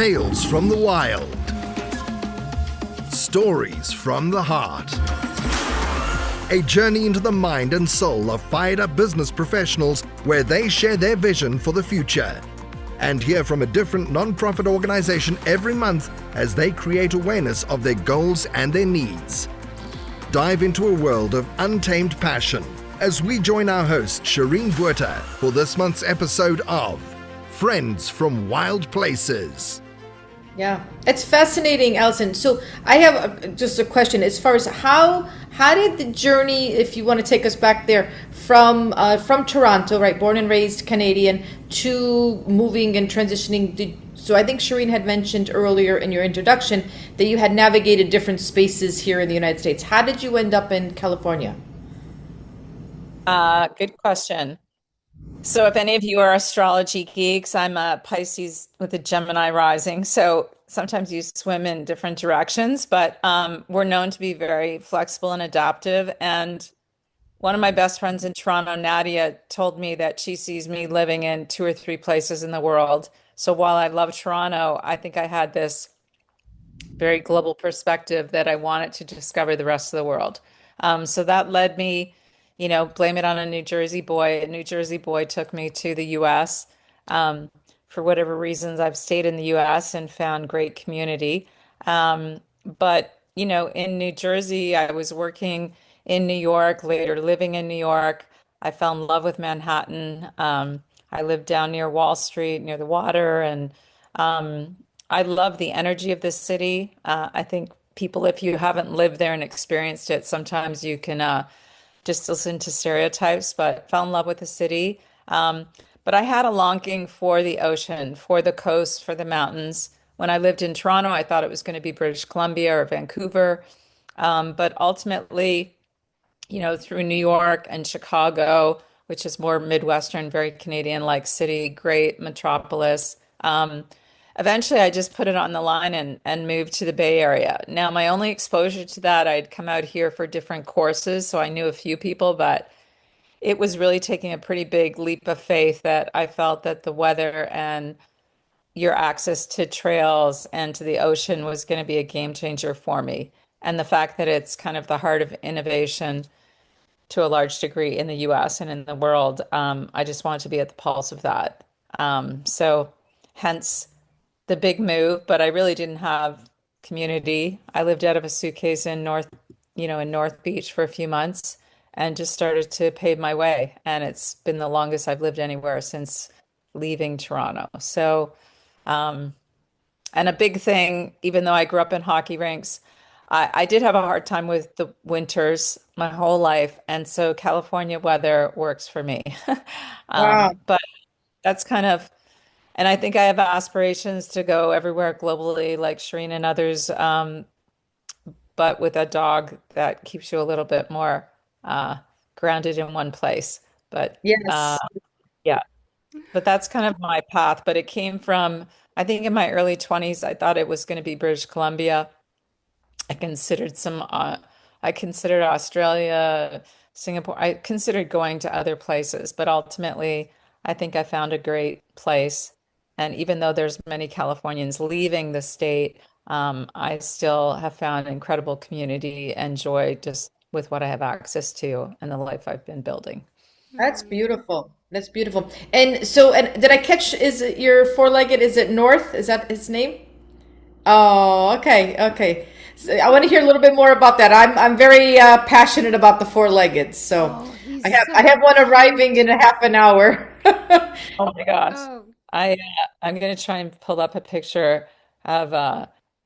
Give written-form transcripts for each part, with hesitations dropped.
Tales from the wild. Stories from the heart. A journey into the mind and soul of fired-up business professionals where they share their vision for the future. And hear from a different non-profit organization every month as they create awareness of their goals and their needs. Dive into a world of untamed passion as we join our host, Shireen Buerta, for this month's episode of Friends from Wild Places. Yeah, it's fascinating, Allison. So I have just a question as far as how did the journey, if you want to take us back there, from Toronto, right, born and raised Canadian, to moving and transitioning. So I think Shireen had mentioned earlier in your introduction that you had navigated different spaces here in the United States. How did you end up in California? Good question. So if any of you are astrology geeks, I'm a Pisces with a Gemini rising. So sometimes you swim in different directions, but we're known to be very flexible and adaptive. And one of my best friends in Toronto, Nadia, told me that she sees me living in 2 or 3 places in the world. So while I love Toronto, I think I had this very global perspective that I wanted to discover the rest of the world. So that led me, blame it on a New Jersey boy. A New Jersey boy took me to the US. For whatever reasons, I've stayed in the US and found great community. But, in New Jersey, I was working in New York, later living in New York. I fell in love with Manhattan. I lived down near Wall Street, near the water, and I love the energy of this city. I think people, if you haven't lived there and experienced it, sometimes you can just listen to stereotypes, but fell in love with the city. But I had a longing for the ocean, for the coast, for the mountains. When I lived in Toronto, I thought it was going to be British Columbia or Vancouver. But ultimately, through New York and Chicago, which is more Midwestern, very Canadian-like city, great metropolis. Eventually, I just put it on the line and moved to the Bay Area. Now, my only exposure to that, I'd come out here for different courses, so I knew a few people, but it was really taking a pretty big leap of faith that I felt that the weather and your access to trails and to the ocean was going to be a game changer for me. And the fact that it's kind of the heart of innovation to a large degree in the US and in the world, I just wanted to be at the pulse of that. So hence the big move, but I really didn't have community. I lived out of a suitcase in North Beach for a few months and just started to pave my way. And it's been the longest I've lived anywhere since leaving Toronto. So, and a big thing, even though I grew up in hockey rinks, I did have a hard time with the winters my whole life. And so California weather works for me. Wow. But that's kind of, and I think I have aspirations to go everywhere globally, like Shireen and others, but with a dog that keeps you a little bit more grounded in one place. But Yes. yeah, but that's kind of my path. But it came from, I think in my early 20s, I thought it was going to be British Columbia. I considered Australia, Singapore. I considered going to other places, but ultimately, I think I found a great place. And even though there's many Californians leaving the state, I still have found incredible community and joy just with what I have access to and the life I've been building. That's beautiful. That's beautiful. And so, and did I catch, is it your four-legged, is it North? Is that his name? Oh, okay, okay. So I want to hear a little bit more about that. I'm very passionate about the four-legged. So Oh, he's I have so one arriving in cute. a half an hour. Oh my gosh. Oh, I I'm gonna try and pull up a picture of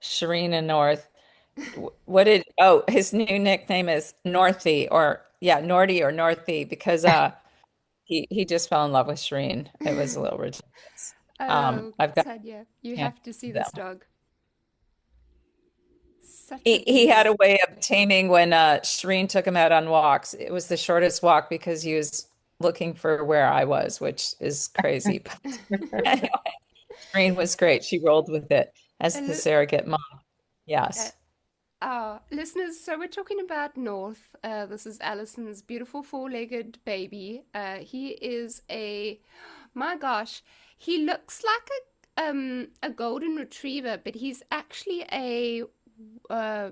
Shireen and North. His new nickname is Northy or yeah, Norty or Northy because he just fell in love with Shireen. It was a little ridiculous. oh, I've got Tanya, you yeah, have to see them. this dog. Such a He had a beast. way of taming when Shireen took him out on walks. It was the shortest walk because he was looking for where I was, which is crazy. But anyway, Shireen was great. She rolled with it as And the surrogate mom. uh, Yes. listeners, so we're talking about North. This is Allison's beautiful four-legged baby. He is my gosh, he looks like a golden retriever, but he's actually a uh,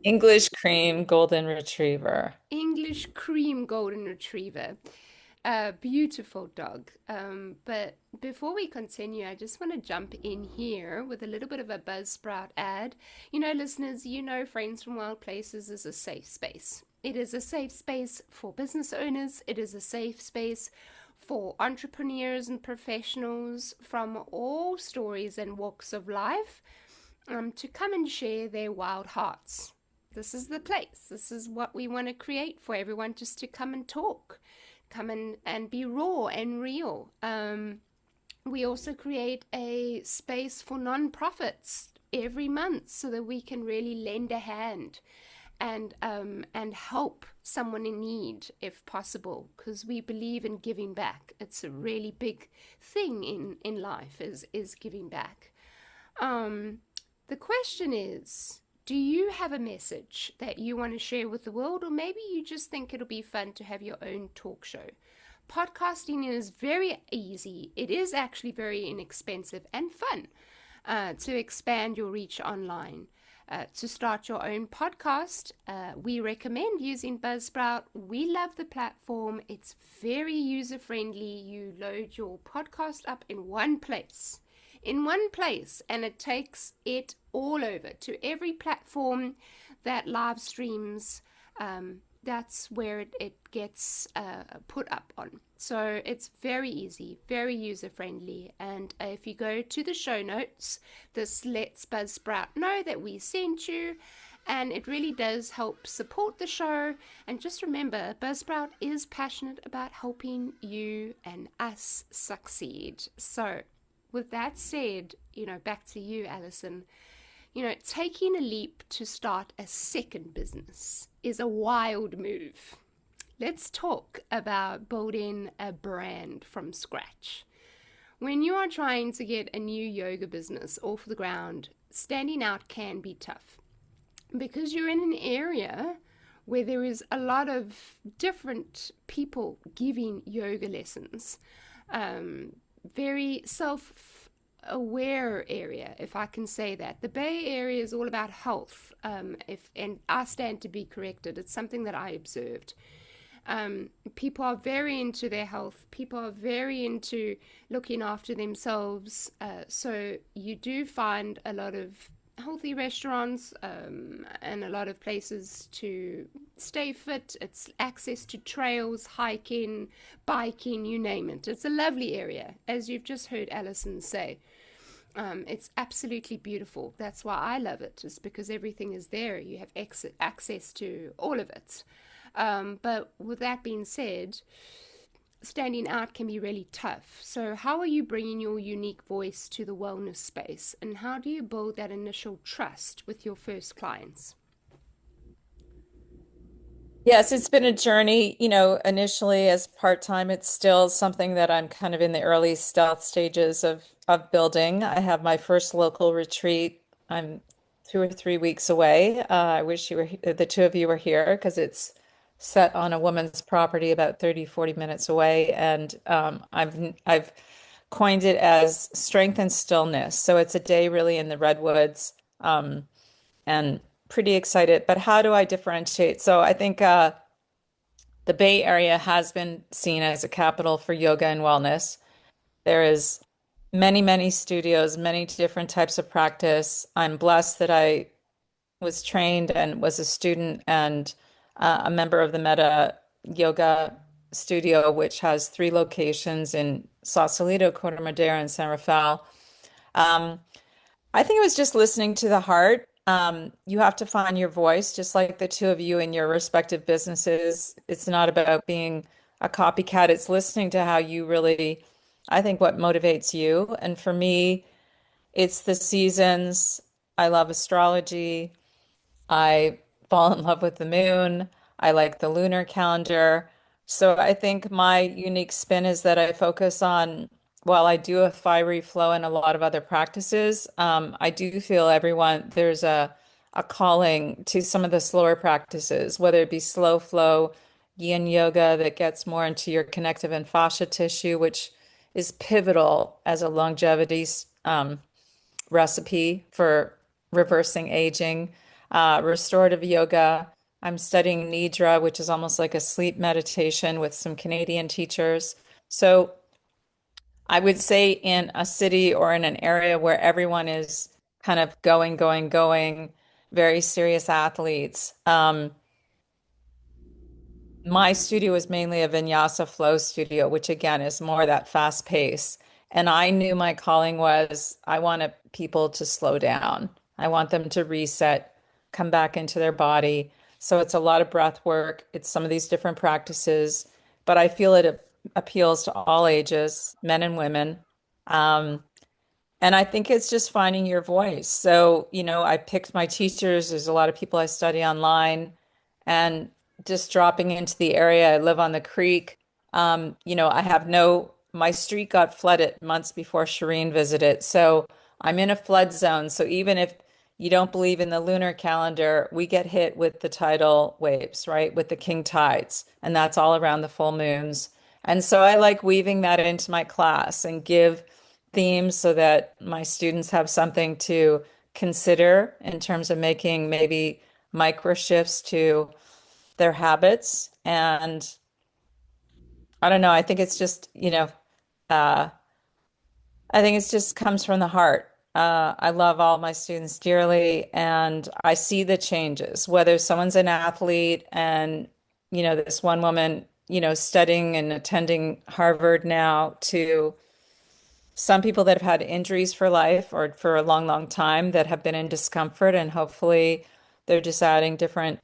English cream golden retriever. English cream golden retriever. A beautiful dog. But before we continue, I just want to jump in here with a little bit of a Buzzsprout ad. You know, listeners, you know Friends from Wild Places is a safe space. It is a safe space for business owners. It is a safe space for entrepreneurs and professionals from all stories and walks of life to come and share their wild hearts. This is the place. This is what we want to create for everyone, just to come and talk, come and be raw and real. We also create a space for nonprofits every month so that we can really lend a hand and help someone in need if possible, because we believe in giving back. It's a really big thing in life is giving back. The question is, do you have a message that you want to share with the world, or maybe you just think it'll be fun to have your own talk show? Podcasting is very easy. It is actually very inexpensive and fun to expand your reach online. To start your own podcast, we recommend using Buzzsprout. We love the platform. It's very user-friendly. You load your podcast up in one place, and it takes it all over to every platform that live streams. That's where it gets put up on. So it's very easy, very user-friendly. And if you go to the show notes, this lets Buzzsprout know that we sent you. And it really does help support the show. And just remember, Buzzsprout is passionate about helping you and us succeed. So with that said, back to you, Allison. Taking a leap to start a second business is a wild move. Let's talk about building a brand from scratch. When you are trying to get a new yoga business off the ground, standing out can be tough because you're in an area where there is a lot of different people giving yoga lessons. Very self-aware area, if I can say that. The Bay Area is all about health, and I stand to be corrected. It's something that I observed. People are very into their health. People are very into looking after themselves. So you do find a lot of healthy restaurants and a lot of places to stay fit. It's access to trails, hiking, biking, you name it. It's a lovely area, as you've just heard Allison say. It's absolutely beautiful. That's why I love it, is because everything is there. You have access to all of it. But with that being said, standing out can be really tough. So how are you bringing your unique voice to the wellness space, and how do you build that initial trust with your first clients? Yes, it's been a journey, initially as part-time. It's still something that I'm kind of in the early stealth stages of building. I have my first local retreat. I'm 2 or 3 weeks away. I wish the two of you were here, because it's set on a woman's property about 30, 40 minutes away. And I've coined it as strength and stillness. So it's a day really in the redwoods, and pretty excited. But how do I differentiate? So I think the Bay Area has been seen as a capital for yoga and wellness. There is many, many studios, many different types of practice. I'm blessed that I was trained and was a student and a member of the Meta Yoga Studio, which has 3 locations in Sausalito, Corte Madera, and San Rafael. I think it was just listening to the heart. You have to find your voice, just like the two of you in your respective businesses. It's not about being a copycat. It's listening to how you really, I think, what motivates you. And for me, it's the seasons. I love astrology. I fall in love with the moon. I like the lunar calendar. So I think my unique spin is that I focus on, while I do a fiery flow and a lot of other practices, I do feel there's a calling to some of the slower practices, whether it be slow flow, yin yoga that gets more into your connective and fascia tissue, which is pivotal as a longevity recipe for reversing aging. Restorative yoga. I'm studying nidra, which is almost like a sleep meditation with some Canadian teachers. So I would say in a city or in an area where everyone is kind of going, very serious athletes. My studio is mainly a vinyasa flow studio, which again is more that fast pace. And I knew my calling was I want people to slow down. I want them to reset, come back into their body. So it's a lot of breath work. It's some of these different practices, but I feel it appeals to all ages, men and women. Um, and I think it's just finding your voice. So, I picked my teachers. There's a lot of people I study online and just dropping into the area. I live on the creek. I have my street got flooded months before Shireen visited. So I'm in a flood zone. So even if you don't believe in the lunar calendar, we get hit with the tidal waves, right? With the king tides. And that's all around the full moons. And so I like weaving that into my class and give themes so that my students have something to consider in terms of making maybe micro shifts to their habits. And I don't know, I think it's just, uh, I think it's just comes from the heart. I love all my students dearly, and I see the changes, whether someone's an athlete and, this one woman, studying and attending Harvard now to some people that have had injuries for life or for a long, long time that have been in discomfort, and hopefully they're just adding different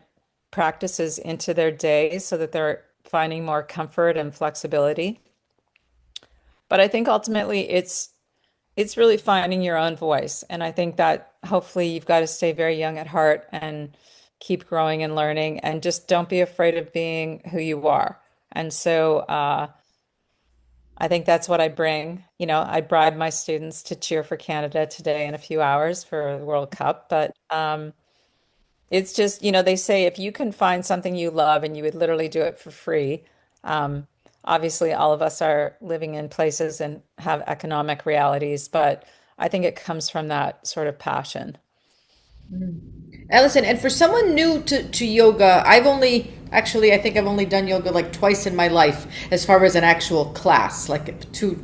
practices into their day so that they're finding more comfort and flexibility. But I think ultimately it's really finding your own voice. And I think that hopefully you've got to stay very young at heart and keep growing and learning and just don't be afraid of being who you are. And so I think that's what I bring. I bribe my students to cheer for Canada today in a few hours for the World Cup. But it's just, they say if you can find something you love and you would literally do it for free. Um, Obviously, all of us are living in places and have economic realities, but I think it comes from that sort of passion. Allison, and for someone new to yoga, I think I've only done yoga like twice in my life as far as an actual class, like two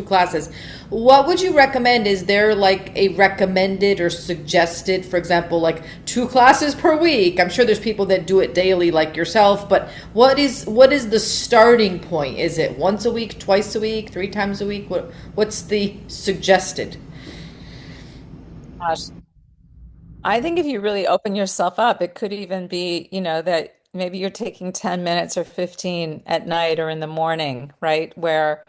classes. What would you recommend? Is there like a recommended or suggested, for example, like two classes per week? I'm sure there's people that do it daily like yourself, but what is the starting point? Is it once a week, twice a week, three times a week? What's the suggested? Gosh, I think if you really open yourself up, it could even be, that maybe you're taking 10 minutes or 15 at night or in the morning, right? Where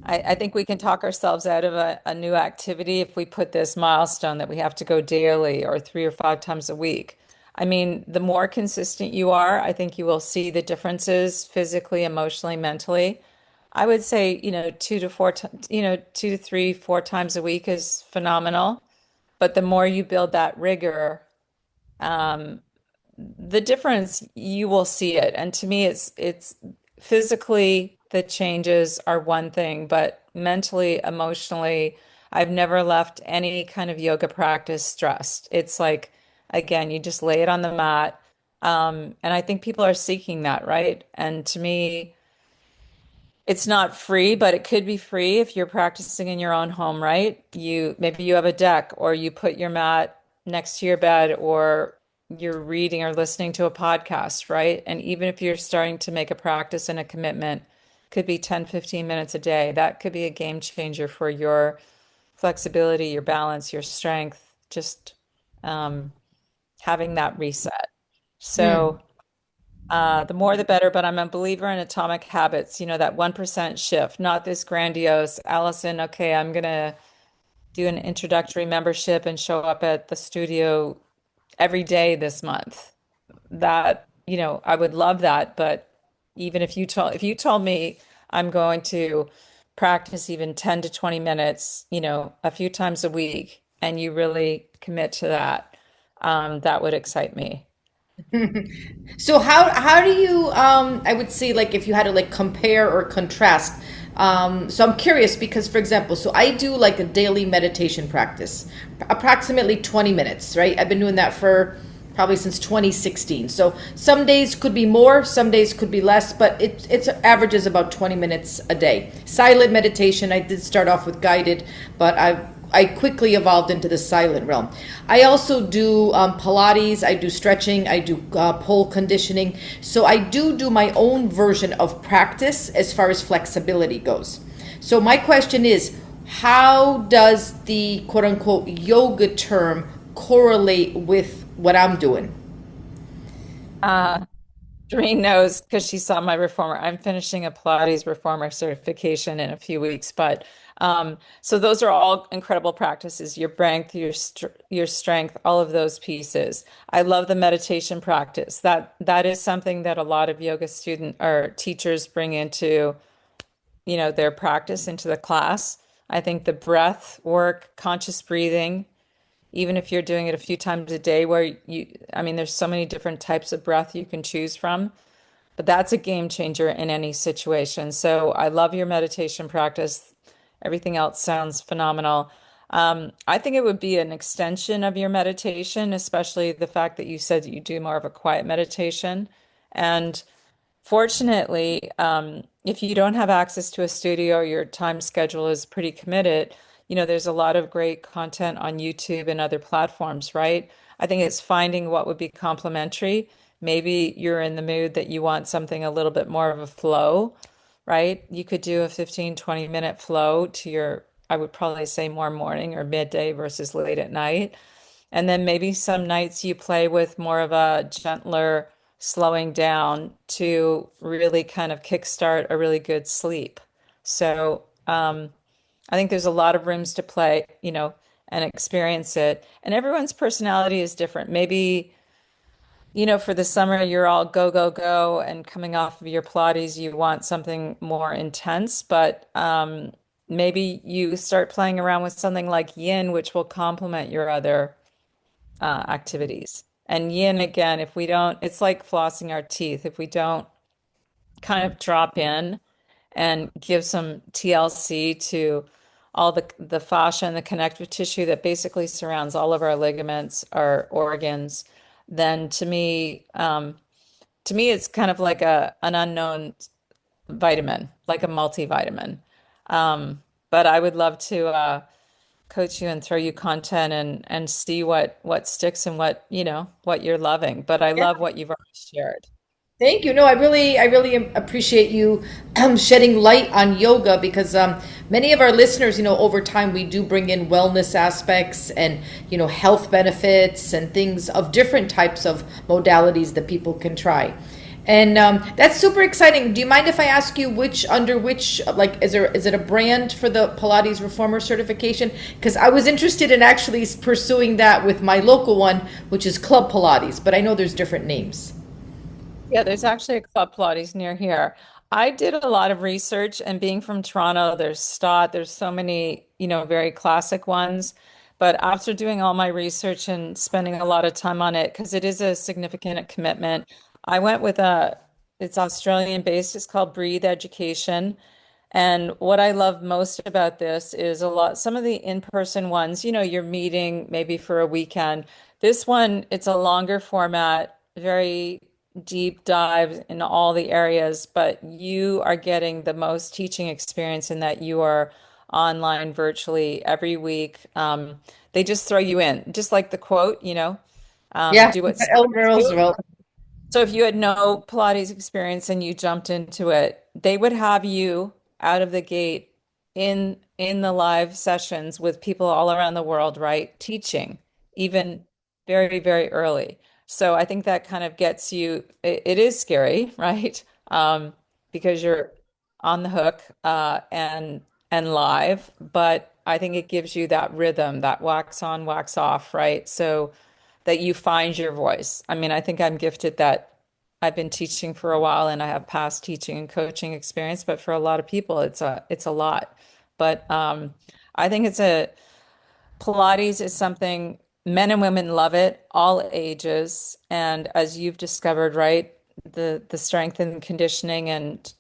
I think we can talk ourselves out of a new activity if we put this milestone that we have to go daily or 3 or 5 times a week. I mean, the more consistent you are, I think you will see the differences physically, emotionally, mentally. I would say, 2 to 3, 4 times a week is phenomenal. But the more you build that rigor, um, the difference you will see it. And to me, it's physically the changes are one thing, but mentally, emotionally, I've never left any kind of yoga practice stressed. It's like, again, you just lay it on the mat. And I think people are seeking that, right? And to me, it's not free, but it could be free if you're practicing in your own home, right? Maybe you have a deck or you put your mat next to your bed or you're reading or listening to a podcast, right? And even if you're starting to make a practice and a commitment, could be 10, 15 minutes a day. That could be a game changer for your flexibility, your balance, your strength, just um, having that reset. So the more the better, but I'm a believer in atomic habits, that 1% shift, not this grandiose, Allison, okay, I'm gonna do an introductory membership and show up at the studio every day this month. That, I would love that, but even if you told me I'm going to practice even 10 to 20 minutes, a few times a week, and you really commit to that, that would excite me. So how do you I would say like if you had to like compare or contrast So I'm curious because, for example, so I do like a daily meditation practice, approximately 20 minutes, right? I've been doing that for probably since 2016. So some days could be more, some days could be less, but it's averages about 20 minutes a day. Silent meditation, I did start off with guided, but I quickly evolved into the silent realm. I also do Pilates, I do stretching, I do pole conditioning. So I do my own version of practice as far as flexibility goes. So my question is, how does the quote unquote yoga term correlate with what I'm doing? Uh, Doreen knows because she saw my reformer. I'm finishing a Pilates reformer certification in a few weeks, but so those are all incredible practices. Your strength, your strength, all of those pieces. I love the meditation practice. That is something that a lot of yoga student or teachers bring into, their practice into the class. I think the breath work, conscious breathing, even if you're doing it a few times a day, I mean, there's so many different types of breath you can choose from. But that's a game changer in any situation. So I love your meditation practice. Everything else sounds phenomenal. I think it would be an extension of your meditation, especially the fact that you said that you do more of a quiet meditation. And fortunately, if you don't have access to a studio, your time schedule is pretty committed. There's a lot of great content on YouTube and other platforms, right? I think it's finding what would be complementary. Maybe you're in the mood that you want something a little bit more of a flow, right? You could do a 15, 20-minute flow to I would probably say more morning or midday versus late at night. And then maybe some nights you play with more of a gentler slowing down to really kind of kickstart a really good sleep. So I think there's a lot of rooms to play, and experience it. And everyone's personality is different. Maybe, for the summer, you're all go, go, go, and coming off of your Pilates, you want something more intense, but maybe you start playing around with something like yin, which will complement your other activities. And yin, again, if we don't, it's like flossing our teeth. If we don't kind of drop in and give some TLC to all the fascia and the connective tissue that basically surrounds all of our ligaments, our organs, then to me, it's kind of like an unknown vitamin, like a multivitamin. But I would love to coach you and throw you content and see what sticks and what you're loving. But I love what you've already shared. Thank you. No, I really appreciate you shedding light on yoga because many of our listeners, over time we do bring in wellness aspects and, health benefits and things of different types of modalities that people can try. And that's super exciting. Do you mind if I ask you under which, like, is it a brand for the Pilates Reformer certification? Because I was interested in actually pursuing that with my local one, which is Club Pilates, but I know there's different names. Yeah, there's actually a Club Pilates near here. I did a lot of research, and being from Toronto, there's Stott, there's so many, very classic ones. But after doing all my research and spending a lot of time on it, because it is a significant commitment, I went with it's Australian based, it's called Breathe Education. And what I love most about this is some of the in-person ones, you're meeting maybe for a weekend. This one, it's a longer format, very deep dive in all the areas, but you are getting the most teaching experience in that you are online virtually every week. They just throw you in, just like the quote, Yeah, do what Eleanor do. Roosevelt. So if you had no Pilates experience and you jumped into it, they would have you out of the gate in the live sessions with people all around the world, right? Teaching, even very, very early. So I think that kind of gets you, it is scary, right? Because you're on the hook and live, but I think it gives you that rhythm, that wax on, wax off, right? So that you find your voice. I mean, I think I'm gifted that I've been teaching for a while and I have past teaching and coaching experience, but for a lot of people, it's a lot. But I think Pilates is something men and women love it, all ages, and as you've discovered, right, the strength and conditioning and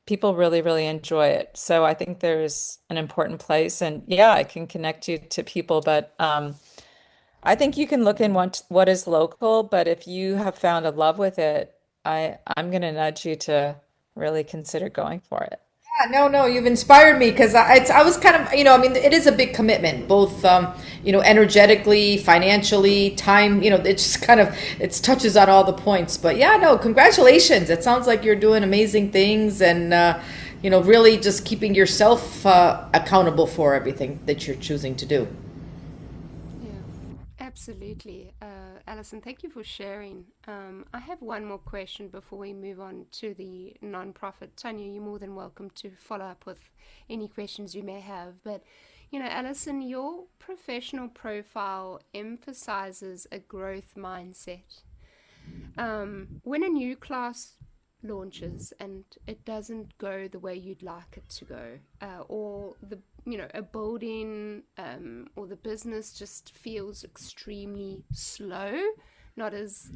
people really, really enjoy it. So I think there's an important place, and yeah, I can connect you to people, but I think you can look in what is local, but if you have found a love with it, I'm going to nudge you to really consider going for it. Yeah, no, no, you've inspired me because I was kind of, I mean, it is a big commitment, both, energetically, financially, time, it just kind of, it touches on all the points. But yeah, no, congratulations. It sounds like you're doing amazing things and, really just keeping yourself accountable for everything that you're choosing to do. Yeah, absolutely. Alison, thank you for sharing. I have one more question before we move on to the nonprofit. Tanya, you're more than welcome to follow up with any questions you may have. But, Alison, your professional profile emphasizes a growth mindset. When a new class launches and it doesn't go the way you'd like it to go, or a building or the business just feels extremely slow, not as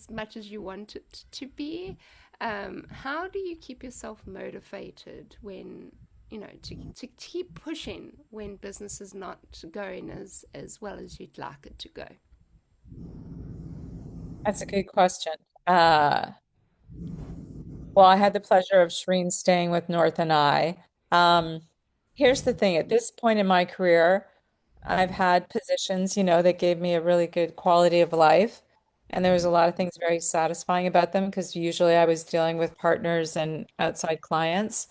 much as you want it to be. How do you keep yourself motivated when to keep pushing when business is not going as well as you'd like it to go? That's a good question. Uh, well, I had the pleasure of Shreen staying with North and I. Um, Here's the thing, at this point in my career, I've had positions, that gave me a really good quality of life. And there was a lot of things very satisfying about them because usually I was dealing with partners and outside clients.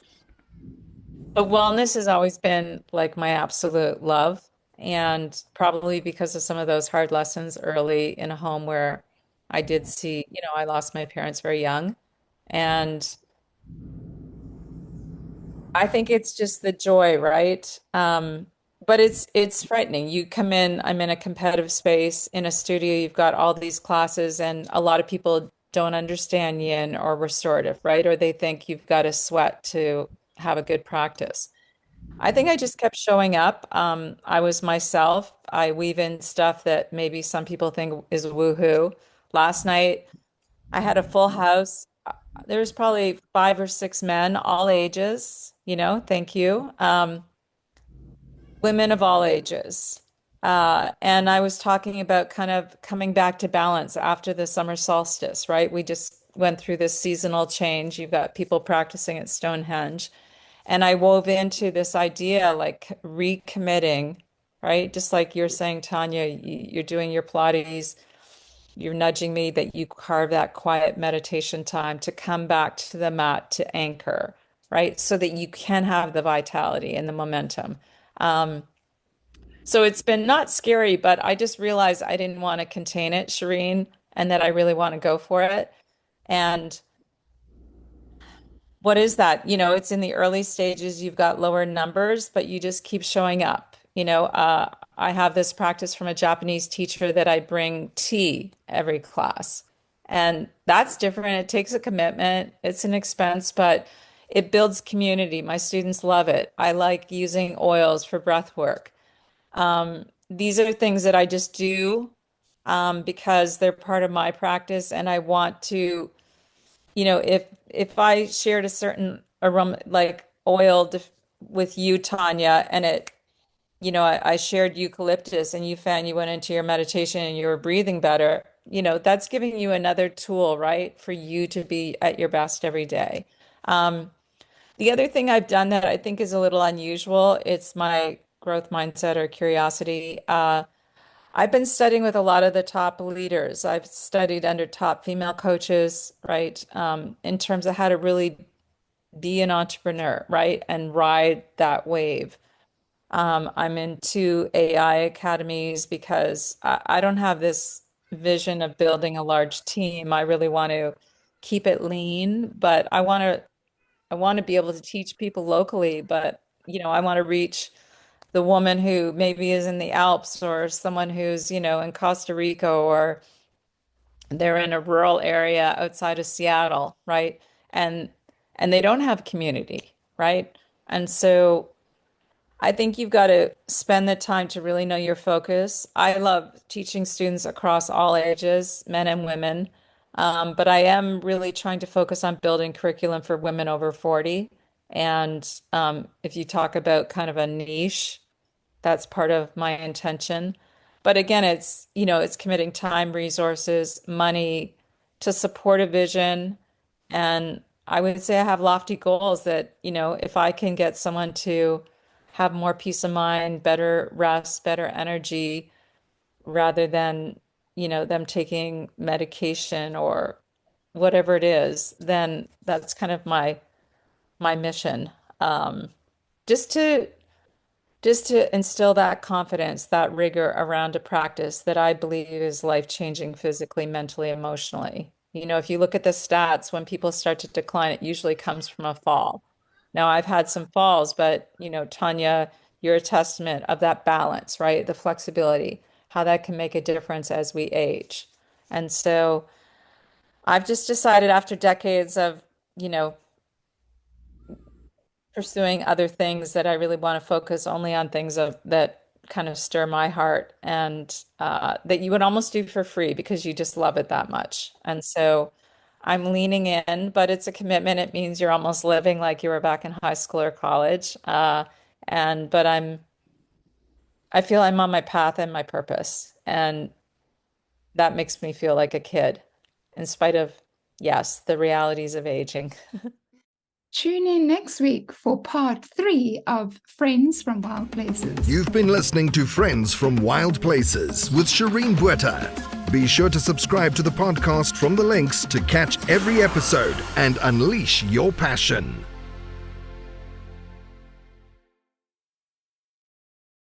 But wellness has always been like my absolute love. And probably because of some of those hard lessons early in a home where I did see, I lost my parents very young. And I think it's just the joy, right? But it's frightening. You come in, I'm in a competitive space in a studio, you've got all these classes, and a lot of people don't understand yin or restorative, right? Or they think you've got to sweat to have a good practice. I think I just kept showing up. I was myself. I weave in stuff that maybe some people think is woohoo. Last night, I had a full house. There's probably 5 or 6 men, all ages, thank you. Women of all ages. And I was talking about kind of coming back to balance after the summer solstice, right? We just went through this seasonal change. You've got people practicing at Stonehenge. And I wove into this idea like recommitting, right? Just like you're saying, Tanya, you're doing your Pilates, you're nudging me that you carve that quiet meditation time to come back to the mat to anchor, right? So that you can have the vitality and the momentum. Um, so it's been not scary, but I just realized I didn't want to contain it, Shireen, and that I really want to go for it. And what is that? It's in the early stages, you've got lower numbers, but you just keep showing up. I have this practice from a Japanese teacher that I bring tea every class. And that's different. It takes a commitment, it's an expense, but it builds community. My students love it. I like using oils for breath work. These are things that I just do because they're part of my practice, and I want to if I shared a certain aroma like oil with you, Tanya, and I shared eucalyptus and you found you went into your meditation and you were breathing better, that's giving you another tool, right, for you to be at your best every day. Um, the other thing I've done that I think is a little unusual, it's my growth mindset or curiosity. I've been studying with a lot of the top leaders. I've studied under top female coaches, right? In terms of how to really be an entrepreneur, right? And ride that wave. I'm into AI academies because I don't have this vision of building a large team. I really want to keep it lean, but I want to be able to teach people locally, but I want to reach the woman who maybe is in the Alps or someone who's, in Costa Rica or they're in a rural area outside of Seattle, right? And and they don't have community, right? And so I think you've got to spend the time to really know your focus. I love teaching students across all ages, men and women. But I am really trying to focus on building curriculum for women over 40. And if you talk about kind of a niche, that's part of my intention. But again, it's committing time, resources, money to support a vision. And I would say I have lofty goals that, if I can get someone to have more peace of mind, better rest, better energy, rather than, them taking medication or whatever it is, then that's kind of my mission. Just to instill that confidence, that rigor around a practice that I believe is life-changing physically, mentally, emotionally. If you look at the stats, when people start to decline, it usually comes from a fall. Now, I've had some falls, but Tanya, you're a testament of that balance, right? The flexibility, how that can make a difference as we age. And so I've just decided after decades of, pursuing other things that I really want to focus only on things that kind of stir my heart and that you would almost do for free because you just love it that much. And so I'm leaning in, but it's a commitment. It means you're almost living like you were back in high school or college. But I feel I'm on my path and my purpose. And that makes me feel like a kid, in spite of, yes, the realities of aging. Tune in next week for part 3 of Friends from Wild Places. You've been listening to Friends from Wild Places with Shireen Bueta. Be sure to subscribe to the podcast from the links to catch every episode and unleash your passion.